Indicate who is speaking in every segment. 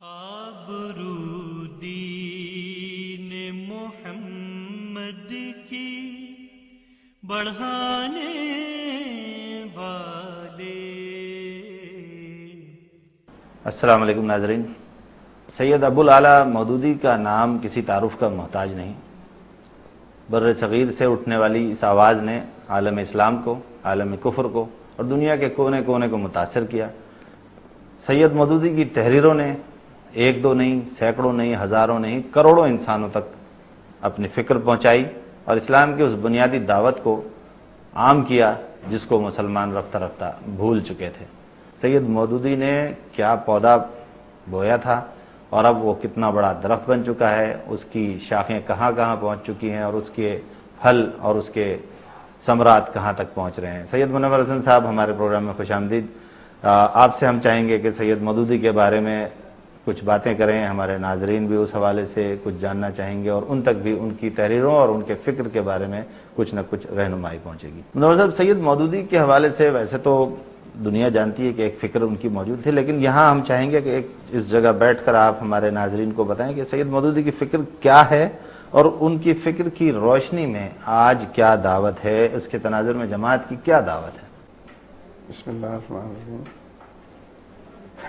Speaker 1: آبرو دین محمد کی بڑھانے والے۔
Speaker 2: السلام علیکم ناظرین، سید ابوالعلا مودودی کا نام کسی تعارف کا محتاج نہیں۔ بر صغیر سے اٹھنے والی اس آواز نے عالم اسلام کو، عالم کفر کو اور دنیا کے کونے کونے کو متاثر کیا۔ سید مودودی کی تحریروں نے ایک دو نہیں، سینکڑوں نہیں، ہزاروں نہیں، کروڑوں انسانوں تک اپنی فکر پہنچائی اور اسلام کی اس بنیادی دعوت کو عام کیا جس کو مسلمان رفتہ رفتہ بھول چکے تھے۔ سید مودودی نے کیا پودا بویا تھا اور اب وہ کتنا بڑا درخت بن چکا ہے، اس کی شاخیں کہاں کہاں پہنچ چکی ہیں اور اس کے پھل اور اس کے ثمرات کہاں تک پہنچ رہے ہیں۔ سید منور حسن صاحب ہمارے پروگرام میں خوش آمدید۔ آپ سے ہم چاہیں گے کہ سید مودودی کے بارے میں کچھ باتیں کریں، ہمارے ناظرین بھی اس حوالے سے کچھ جاننا چاہیں گے اور ان تک بھی ان کی تحریروں اور ان کے فکر کے بارے میں کچھ نہ کچھ رہنمائی پہنچے گی۔ منور صاحب، سید مودودی کے حوالے سے ویسے تو دنیا جانتی ہے کہ ایک فکر ان کی موجود تھی، لیکن یہاں ہم چاہیں گے کہ ایک اس جگہ بیٹھ کر آپ ہمارے ناظرین کو بتائیں کہ سید مودودی کی فکر کیا ہے اور ان کی فکر کی روشنی میں آج کیا دعوت ہے، اس کے تناظر میں جماعت کی کیا دعوت ہے۔
Speaker 3: بسم اللہ الرحمن الرحیم۔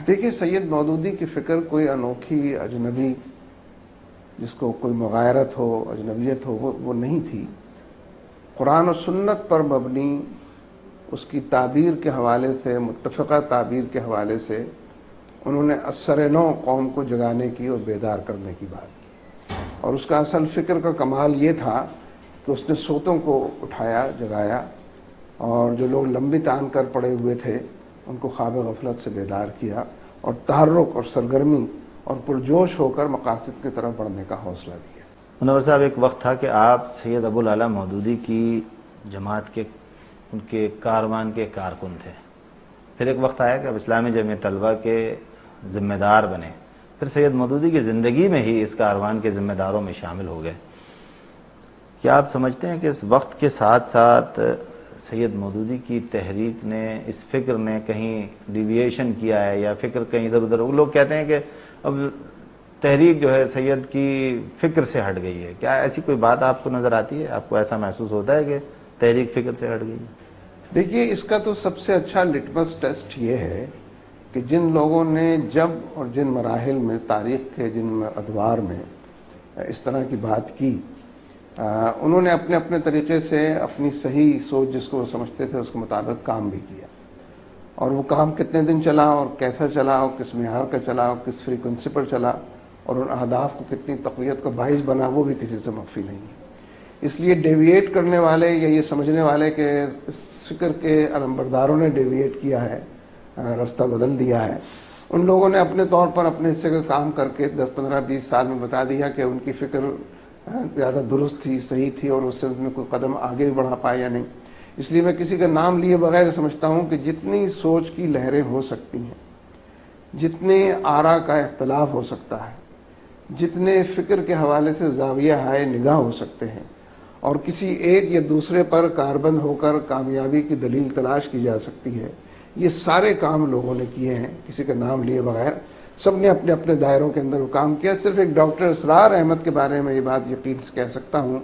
Speaker 3: دیکھیے، سید مودودی کی فکر کوئی انوکھی اجنبی جس کو کوئی مغایرت ہو، اجنبیت ہو، وہ نہیں تھی۔ قرآن و سنت پر مبنی اس کی تعبیر کے حوالے سے، متفقہ تعبیر کے حوالے سے انہوں نے اثر نو قوم کو جگانے کی اور بیدار کرنے کی بات کی، اور اس کا اصل فکر کا کمال یہ تھا کہ اس نے سوتوں کو اٹھایا، جگایا، اور جو لوگ لمبی تان کر پڑے ہوئے تھے ان کو خواب غفلت سے بیدار کیا اور تحرک اور سرگرمی اور پرجوش ہو کر مقاصد کی طرف بڑھنے کا حوصلہ دیا۔
Speaker 2: منور صاحب، ایک وقت تھا کہ آپ سید ابوالعلا مودودی کی جماعت کے، ان کے کاروان کے کارکن تھے۔ پھر ایک وقت آیا کہ اب اسلامی جمعیت طلبہ کے ذمہ دار بنے، پھر سید مودودی کی زندگی میں ہی اس کاروان کے ذمہ داروں میں شامل ہو گئے۔ کیا آپ سمجھتے ہیں کہ اس وقت کے ساتھ ساتھ سید مودودی کی تحریک نے، اس فکر نے کہیں ڈیویشن کیا ہے یا فکر کہیں ادھر ادھر؟ وہ لوگ کہتے ہیں کہ اب تحریک جو ہے سید کی فکر سے ہٹ گئی ہے، کیا ایسی کوئی بات آپ کو نظر آتی ہے؟ آپ کو ایسا محسوس ہوتا ہے کہ تحریک فکر سے ہٹ گئی ہے؟
Speaker 3: دیکھیے، اس کا تو سب سے اچھا لٹمس ٹیسٹ یہ ہے کہ جن لوگوں نے جب اور جن مراحل میں، تاریخ کے جن ادوار میں اس طرح کی بات کی، انہوں نے اپنے اپنے طریقے سے اپنی صحیح سوچ جس کو وہ سمجھتے تھے اس کے مطابق کام بھی کیا، اور وہ کام کتنے دن چلا اور کیسا چلا اور کس معیار کا چلا اور کس فریکوینسی پر چلا اور ان اہداف کو کتنی تقویت کا باعث بنا، وہ بھی کسی سے مخفی نہیں ہے۔ اس لیے ڈیویٹ کرنے والے یا یہ سمجھنے والے کہ اس فکر کے علمبرداروں نے ڈیویٹ کیا ہے، راستہ بدل دیا ہے، ان لوگوں نے اپنے طور پر اپنے حصے کا کام کر کے 10 15 20 سال میں بتا دیا کہ ان کی فکر زیادہ درست تھی، صحیح تھی اور اس سے میں کوئی قدم آگے بھی بڑھا پایا یا نہیں۔ اس لیے میں کسی کا نام لیے بغیر سمجھتا ہوں کہ جتنی سوچ کی لہریں ہو سکتی ہیں، جتنے آرا کا اختلاف ہو سکتا ہے، جتنے فکر کے حوالے سے زاویہ ہائے نگاہ ہو سکتے ہیں اور کسی ایک یا دوسرے پر کاربند ہو کر کامیابی کی دلیل تلاش کی جا سکتی ہے، یہ سارے کام لوگوں نے کیے ہیں کسی کا نام لیے بغیر۔ سب نے اپنے اپنے دائروں کے اندر وہ کام کیا۔ صرف ایک ڈاکٹر اسرار احمد کے بارے میں یہ بات یقین سے کہہ سکتا ہوں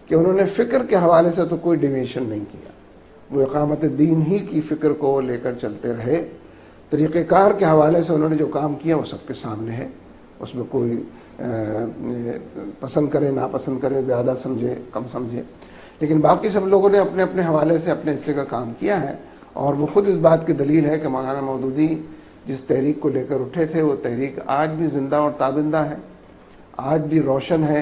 Speaker 3: کہ انہوں نے فکر کے حوالے سے تو کوئی ڈیویشن نہیں کیا، وہ اقامت دین ہی کی فکر کو لے کر چلتے رہے۔ طریقہ کار کے حوالے سے انہوں نے جو کام کیا وہ سب کے سامنے ہے، اس میں کوئی پسند کرے ناپسند کرے، زیادہ سمجھے کم سمجھے، لیکن باقی سب لوگوں نے اپنے اپنے حوالے سے اپنے حصے کا کام کیا ہے، اور وہ خود اس بات کی دلیل ہے کہ مولانا مودودی جس تحریک کو لے کر اٹھے تھے وہ تحریک آج بھی زندہ اور تابندہ ہے، آج بھی روشن ہے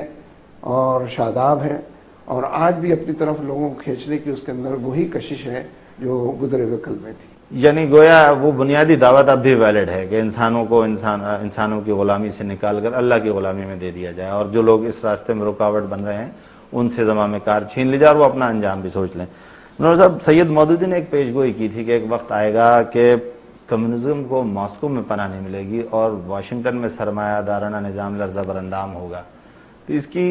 Speaker 3: اور شاداب ہے، اور آج بھی اپنی طرف لوگوں کو کھینچنے کی اس کے اندر وہی کشش ہے جو گزرے ہوئے کل میں تھی۔
Speaker 2: یعنی گویا وہ بنیادی دعوت اب بھی ویلڈ ہے کہ انسانوں کو انسانوں کی غلامی سے نکال کر اللہ کی غلامی میں دے دیا جائے، اور جو لوگ اس راستے میں رکاوٹ بن رہے ہیں ان سے زمام کار چھین لی جائے اور وہ اپنا انجام بھی سوچ لیں۔ منور صاحب، سید مودودی نے ایک پیشگوئی کی تھی کہ ایک وقت آئے گا کہ کمیونزم کو ماسکو میں پناہ نہیں ملے گی اور واشنگٹن میں سرمایہ دارانہ نظام لرزہ براندام ہوگا، تو اس کی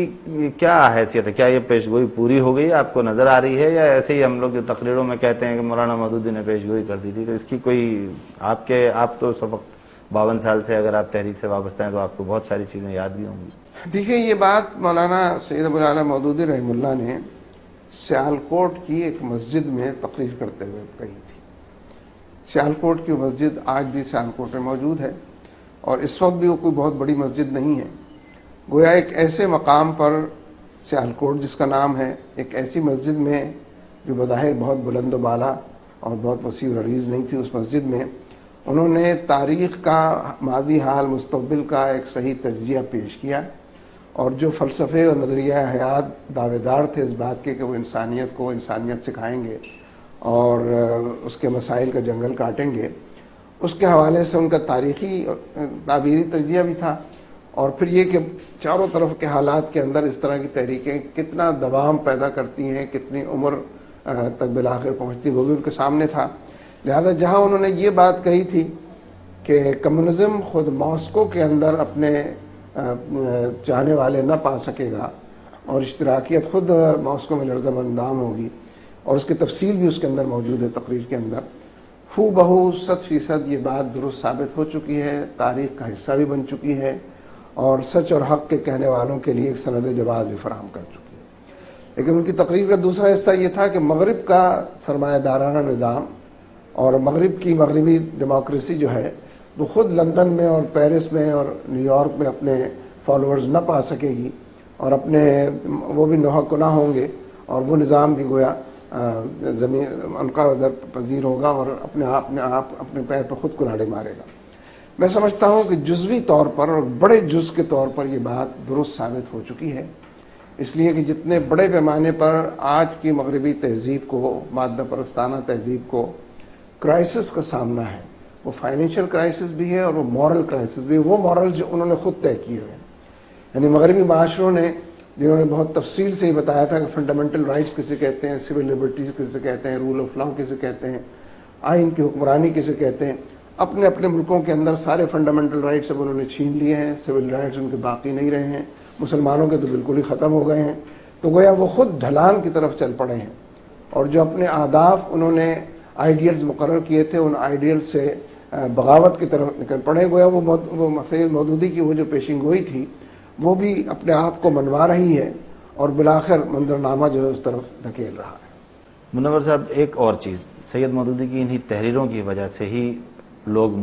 Speaker 2: کیا حیثیت ہے؟ کیا یہ پیشگوئی پوری ہو گئی، آپ کو نظر آ رہی ہے، یا ایسے ہی ہم لوگ جو تقریروں میں کہتے ہیں کہ مولانا مودودی نے پیشگوئی کر دی تھی؟ تو اس کی کوئی آپ تو اس وقت 52 سال سے اگر آپ تحریک سے وابستہ ہیں تو آپ کو بہت ساری چیزیں یاد بھی ہوں گی۔
Speaker 3: دیکھیے، یہ بات مولانا سید ابو الاعلیٰ مودودی رحمہ اللہ نے سیالکوٹ کی ایک مسجد میں تقریر کرتے ہوئے کہی تھی۔ سیالکوٹ کی مسجد آج بھی سیالکوٹ میں موجود ہے، اور اس وقت بھی وہ کوئی بہت بڑی مسجد نہیں ہے۔ گویا ایک ایسے مقام پر سیالکوٹ جس کا نام ہے، ایک ایسی مسجد میں جو بظاہر بہت بلند و بالا اور بہت وسیع و عریض نہیں تھی، اس مسجد میں انہوں نے تاریخ کا، ماضی، حال، مستقبل کا ایک صحیح تجزیہ پیش کیا، اور جو فلسفے اور نظریہ حیات دعوے دار تھے اس بات کے کہ وہ انسانیت کو انسانیت سکھائیں گے اور اس کے مسائل کا جنگل کاٹیں گے، اس کے حوالے سے ان کا تاریخی اور تعبیری تجزیہ بھی تھا۔ اور پھر یہ کہ چاروں طرف کے حالات کے اندر اس طرح کی تحریکیں کتنا دوام پیدا کرتی ہیں، کتنی عمر تک بالآخر پہنچتی، وہ بھی ان کے سامنے تھا۔ لہذا جہاں انہوں نے یہ بات کہی تھی کہ کمیونزم خود ماسکو کے اندر اپنے چاہنے والے نہ پا سکے گا، اور اشتراکیت خود ماسکو میں لرزم اندام ہوگی، اور اس کی تفصیل بھی اس کے اندر موجود ہے تقریر کے اندر، ہو بہو 100% یہ بات درست ثابت ہو چکی ہے، تاریخ کا حصہ بھی بن چکی ہے، اور سچ اور حق کے کہنے والوں کے لیے ایک سند جواز بھی فراہم کر چکی ہے۔ لیکن ان کی تقریر کا دوسرا حصہ یہ تھا کہ مغرب کا سرمایہ دارانہ نظام اور مغرب کی مغربی ڈیموکریسی جو ہے وہ خود لندن میں اور پیرس میں اور نیو یارک میں اپنے فالوورز نہ پا سکے گی، اور اپنے وہ بھی نوحق نہ ہوں گے، اور وہ نظام بھی گویا زمین انقا در پذیر ہوگا اور اپنے پیر پر خود کلاڑے مارے گا۔ میں سمجھتا ہوں کہ جزوی طور پر اور بڑے جز کے طور پر یہ بات درست ثابت ہو چکی ہے، اس لیے کہ جتنے بڑے پیمانے پر آج کی مغربی تہذیب کو، مادہ پرستانہ تہذیب کو کرائسس کا سامنا ہے، وہ فائنینشیل کرائسس بھی ہے اور وہ مورل کرائسس بھی ہے، وہ مورل جو انہوں نے خود طے کیے ہوئے ہیں۔ یعنی مغربی معاشروں نے، جنہوں نے بہت تفصیل سے یہ بتایا تھا کہ فنڈامنٹل رائٹس کسے کہتے ہیں، سول لبرٹیز کسے کہتے ہیں، رول آف لا کسے کہتے ہیں، آئین کی حکمرانی کسے کہتے ہیں، اپنے اپنے ملکوں کے اندر سارے فنڈامنٹل رائٹس اب انہوں نے چھین لیے ہیں، سول رائٹس ان کے باقی نہیں رہے ہیں، مسلمانوں کے تو بالکل ہی ختم ہو گئے ہیں۔ تو گویا وہ خود ڈھلان کی طرف چل پڑے ہیں، اور جو اپنے اہداف انہوں نے آئیڈیلز مقرر کیے تھے، ان آئیڈیل سے بغاوت کی طرف نکل پڑے۔ گویا وہ سید مودودی کی وہ جو پیشین گوئی تھی وہ بھی اپنے آپ کو منوا رہی ہے، اور بالآخر منظرنامہ جو ہے اس طرف دھکیل رہا ہے۔
Speaker 2: منور صاحب، ایک اور چیز، سید مودودی کی انہی تحریروں کی وجہ سے ہی لوگ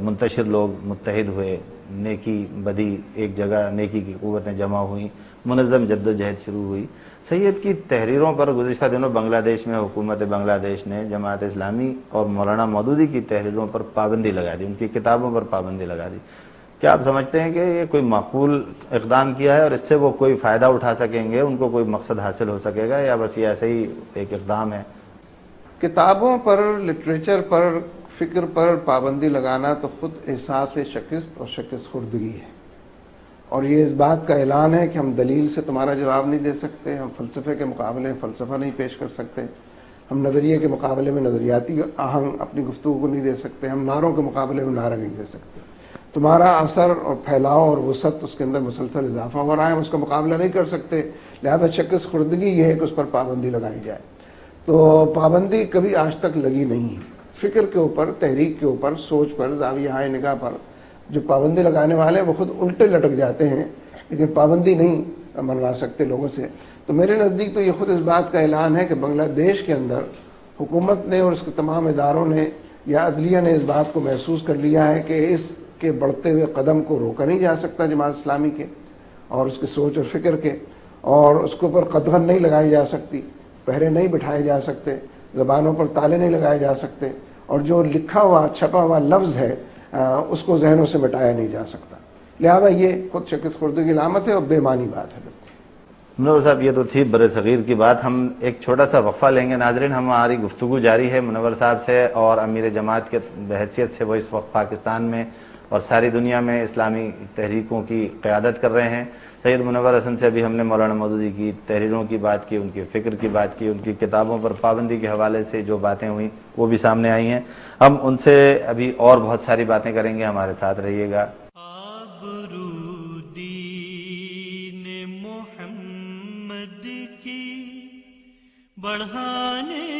Speaker 2: منتشر لوگ متحد ہوئے، نیکی بدی ایک جگہ، نیکی کی قوتیں جمع ہوئیں، منظم جدوجہد شروع ہوئی۔ سید کی تحریروں پر گزشتہ دنوں بنگلہ دیش میں حکومت بنگلہ دیش نے جماعت اسلامی اور مولانا مودودی کی تحریروں پر پابندی لگا دی، ان کی کتابوں پر پابندی لگا دی۔ کیا آپ سمجھتے ہیں کہ یہ کوئی معقول اقدام کیا ہے اور اس سے وہ کوئی فائدہ اٹھا سکیں گے، ان کو کوئی مقصد حاصل ہو سکے گا، یا بس یہ ایسے ہی ایک اقدام ہے؟
Speaker 3: کتابوں پر، لٹریچر پر، فکر پر پابندی لگانا تو خود احساس شکست اور شکست خوردگی ہے، اور یہ اس بات کا اعلان ہے کہ ہم دلیل سے تمہارا جواب نہیں دے سکتے، ہم فلسفے کے مقابلے میں فلسفہ نہیں پیش کر سکتے، ہم نظریے کے مقابلے میں نظریاتی آہنگ اپنی گفتگو کو نہیں دے سکتے، ہم نعروں کے مقابلے میں نعرہ نہیں دے سکتے۔ تمہارا اثر اور پھیلاؤ اور وسعت اس کے اندر مسلسل اضافہ ہو رہا ہے، ہم اس کا مقابلہ نہیں کر سکتے، لہذا شکست خوردگی یہ ہے کہ اس پر پابندی لگائی جائے۔ تو پابندی کبھی آج تک لگی نہیں ہے۔ فکر کے اوپر، تحریک کے اوپر، سوچ پر، زاویہ نگاہ پر جو پابندی لگانے والے ہیں وہ خود الٹے لٹک جاتے ہیں، لیکن پابندی نہیں منوا سکتے لوگوں سے۔ تو میرے نزدیک تو یہ خود اس بات کا اعلان ہے کہ بنگلہ دیش کے اندر حکومت نے اور اس کے تمام اداروں نے یا عدلیہ نے اس بات کو محسوس کر لیا ہے کہ اس کے بڑھتے ہوئے قدم کو روکا نہیں جا سکتا جماعت اسلامی کے اور اس کے سوچ اور فکر کے، اور اس کے اوپر قدغن نہیں لگائی جا سکتی، پہرے نہیں بٹھائے جا سکتے، زبانوں پر تالے نہیں لگائے جا سکتے، اور جو لکھا ہوا چھپا ہوا لفظ ہے اس کو ذہنوں سے مٹایا نہیں جا سکتا۔ لہذا یہ خود شکست خوردگی کی علامت ہے اور بے معنی بات ہے۔
Speaker 2: منور صاحب، یہ تو تھی بر صغیر کی بات، ہم ایک چھوٹا سا وقفہ لیں گے۔ ناظرین، ہماری گفتگو جاری ہے منور صاحب سے، اور امیر جماعت کے بحیثیت سے وہ اس وقت پاکستان میں اور ساری دنیا میں اسلامی تحریکوں کی قیادت کر رہے ہیں۔ سید منور حسن سے ابھی ہم نے مولانا مودودی کی تحریروں کی بات کی، ان کے فکر کی بات کی، ان کی کتابوں پر پابندی کے حوالے سے جو باتیں ہوئیں وہ بھی سامنے آئی ہیں۔ ہم ان سے ابھی اور بہت ساری باتیں کریں گے، ہمارے ساتھ رہیے گا۔
Speaker 1: آبرو دین محمد کی بڑھانے